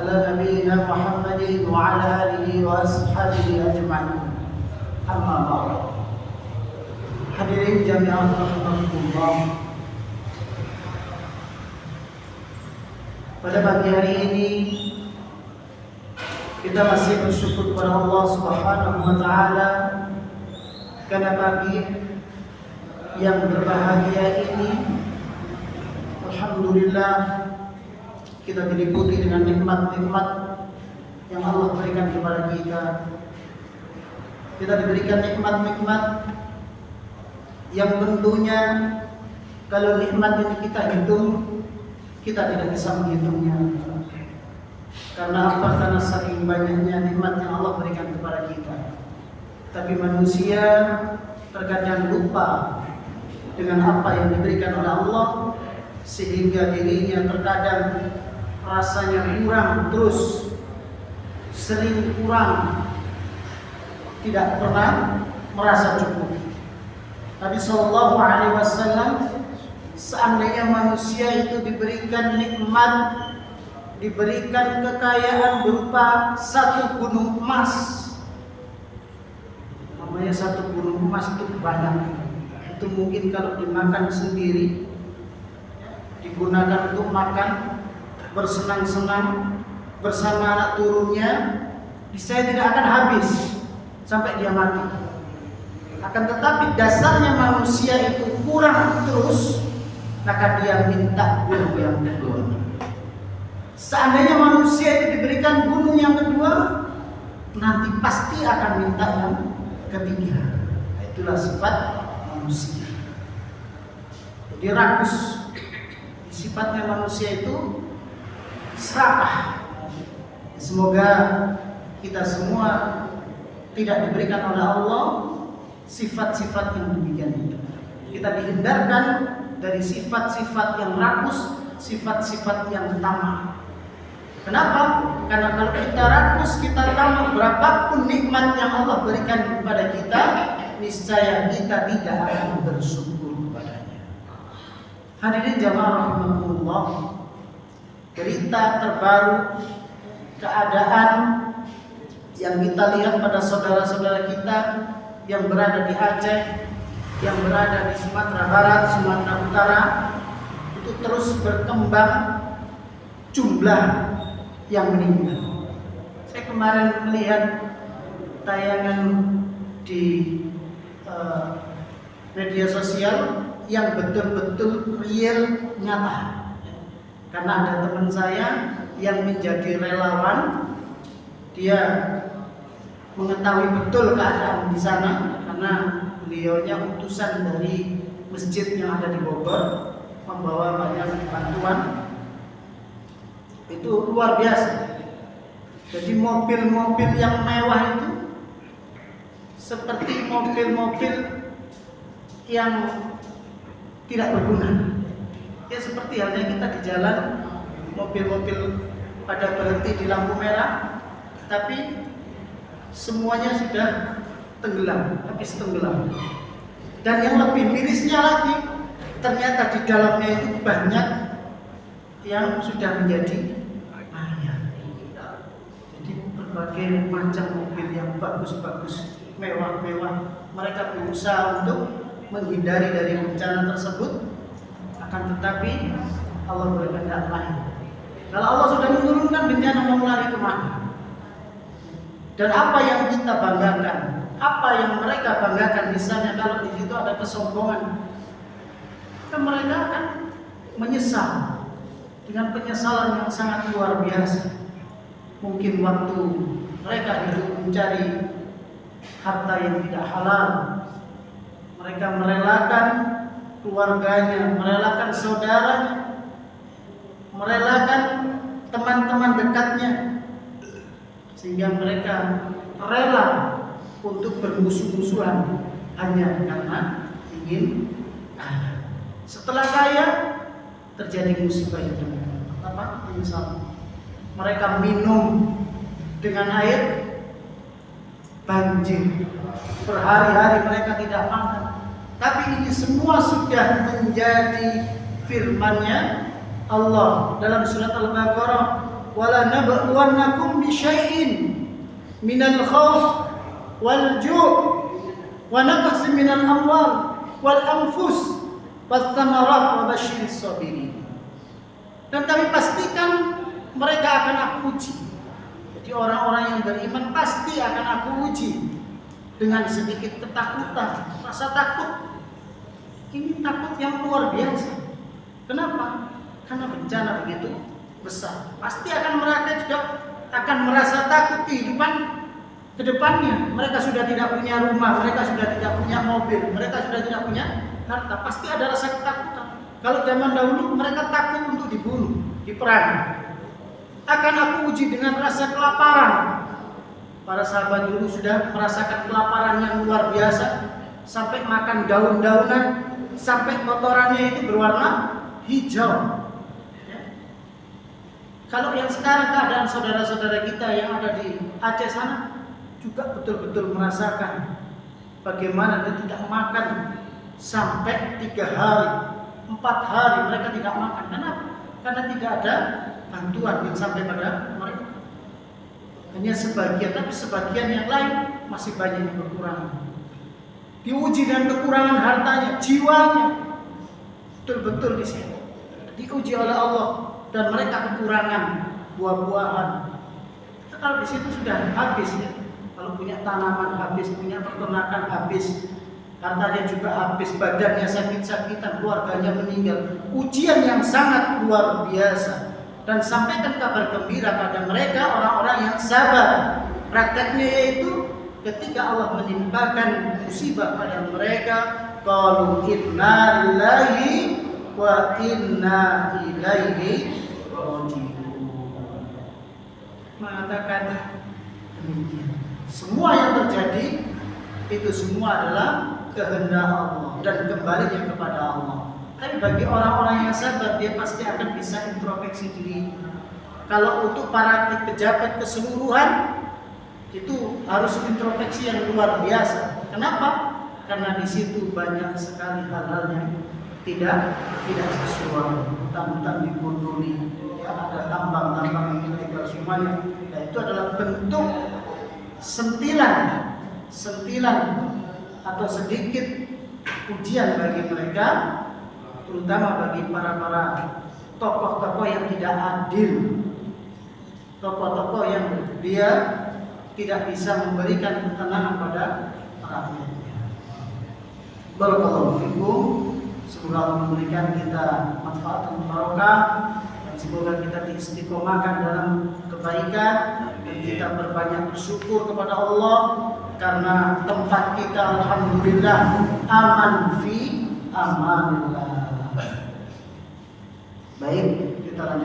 على نبينا محمد وعلى آله وأصحابه أجمعين. أما بعد. Hadirin jami'an rahimakumullah. Pada pagi hari ini kita masih bersyukur kepada Allah Subhanahu wa taala karena pagi yang berbahagia ini alhamdulillah kita diliputi dengan nikmat-nikmat yang Allah berikan kepada kita. Kita diberikan nikmat-nikmat yang tentunya kalau nikmat ini kita hitung, kita tidak bisa menghitungnya. Karena apa? Karena saking banyaknya nikmat yang Allah berikan kepada kita. Tapi manusia terkadang lupa dengan apa yang diberikan oleh Allah, sehingga dirinya terkadang rasanya kurang, terus sering kurang, tidak pernah merasa cukup. Nabi Shallallahu Alaihi Wasallam, seandainya manusia itu diberikan nikmat, diberikan kekayaan berupa satu gunung emas, namanya satu gunung emas itu banyak. Itu mungkin kalau dimakan sendiri, digunakan untuk makan, bersenang-senang bersama anak turunnya, saya tidak akan habis sampai dia mati. Akan tetapi dasarnya manusia itu kurang terus, maka dia minta gunung yang kedua. Seandainya manusia itu diberikan gunung yang kedua, nanti pasti akan minta yang ketiga. Itulah sifat manusia. Jadi rakus. Sifatnya manusia itu serakah. Semoga kita semua tidak diberikan oleh Allah sifat-sifat yang demikian itu. Kita dihindarkan dari sifat-sifat yang rakus, sifat-sifat yang tamak. Kenapa? Karena kalau kita rakus, kita tamak, berapapun nikmat yang Allah berikan kepada kita, niscaya kita tidak akan bersyukur kepadanya. Hadirin jamaah rahimakumullah, berita terbaru keadaan yang kita lihat pada saudara-saudara kita yang berada di Aceh, yang berada di Sumatera Barat, Sumatera Utara, itu terus berkembang jumlah yang meninggal. Saya kemarin melihat tayangan di media sosial yang betul-betul real, nyata. Karena ada teman saya yang menjadi relawan, dia mengetahui betul keadaan di sana karena beliaunya utusan dari masjid yang ada di Bogor, membawa banyak bantuan. Itu luar biasa. Jadi mobil-mobil yang mewah itu seperti mobil-mobil yang tidak berguna. Ya seperti halnya kita di jalan, mobil-mobil pada berhenti di lampu merah, tapi semuanya sudah tenggelam, habis tenggelam. Dan yang lebih mirisnya lagi, ternyata di dalamnya itu banyak yang sudah menjadi mayat. Jadi berbagai macam mobil yang bagus-bagus, mewah-mewah, mereka berusaha untuk menghindari dari bencana tersebut. Akan tetapi Allah berkehendak lain. Kalau Allah sudah menurunkan bencana, mau lari kemana? Dan apa yang kita banggakan, apa yang mereka banggakan, misalnya kalau di situ ada kesombongan, maka mereka akan menyesal dengan penyesalan yang sangat luar biasa. Mungkin waktu mereka hidup mencari harta yang tidak halal, mereka merelakan keluarganya, merelakan saudaranya, merelakan teman-teman dekatnya, sehingga mereka rela untuk bermusuh-musuhan hanya karena ingin kaya. Setelah kaya, terjadi musibah yang apa? Misal mereka minum dengan air banjir, berhari-hari mereka tidak makan. Tapi ini semua sudah menjadi firman-Nya Allah dalam surat Al-Baqarah, wala nabluwannakum bisyai'in minal khauf wal ju' wa naqsin minal amwal wal anfus was thamarat wa basyiris sabirin. Dan kami pastikan mereka akan aku uji. Jadi orang-orang yang beriman pasti akan aku uji dengan sedikit ketakutan, rasa takut. Ini takut yang luar biasa. Kenapa? Karena bencana begitu besar. Pasti mereka juga akan merasa takut kehidupan ke depannya. Mereka sudah tidak punya rumah, mereka sudah tidak punya mobil, mereka sudah tidak punya harta. Pasti ada rasa ketakutan. Kalau zaman dahulu mereka takut untuk dibunuh, diperangi. Akan aku uji dengan rasa kelaparan. Para sahabat dulu sudah merasakan kelaparan yang luar biasa, sampai makan daun-daunan, sampai kotorannya itu berwarna hijau. Kalau yang sekarang keadaan saudara-saudara kita yang ada di Aceh sana juga betul-betul merasakan bagaimana dia tidak makan sampai 3 hari, 4 hari mereka tidak makan. Kenapa? Karena tidak ada bantuan yang sampai pada mereka. Hanya sebagian, tapi sebagian yang lain masih banyak yang kekurangan. Diuji dengan kekurangan hartanya, jiwanya, betul-betul di sini diuji oleh Allah. Dan mereka kekurangan buah-buahan. Kalau di situ sudah habis ya. Kalau punya tanaman habis, punya peternakan habis, hartanya juga habis, badannya sakit-sakitan, keluarganya meninggal. Ujian yang sangat luar biasa. Dan sampaikan kabar gembira pada mereka orang-orang yang sabar. Prakteknya yaitu ketika Allah menimpakan musibah pada mereka, qalu inna lillahi wa inna ilaihi mengatakan demikian. Semua yang terjadi itu semua adalah kehendak Allah dan kembalinya kepada Allah. Tapi bagi orang-orang yang sabar, dia pasti akan bisa introspeksi diri. Kalau untuk para pejabat keseluruhan itu harus introspeksi yang luar biasa. Kenapa? Karena di situ banyak sekali hal-hal yang tidak sesuai. Hutan-hutan dikunduli, ya, ada tambang-tambang yang ilegal semuanya. Dan itu adalah bentuk sentilan atau sedikit ujian bagi mereka, terutama bagi para tokoh-tokoh yang tidak adil, tokoh-tokoh yang dia tidak bisa memberikan ketenangan pada rakyatnya. Barakallahu fikum. Semoga Allah memberikan kita manfaat dan barokah, dan semoga kita diistiqomahkan dalam kebaikan, dan kita berbanyak bersyukur kepada Allah karena tempat kita alhamdulillah aman fi amanillah. Baik, kita lanjut.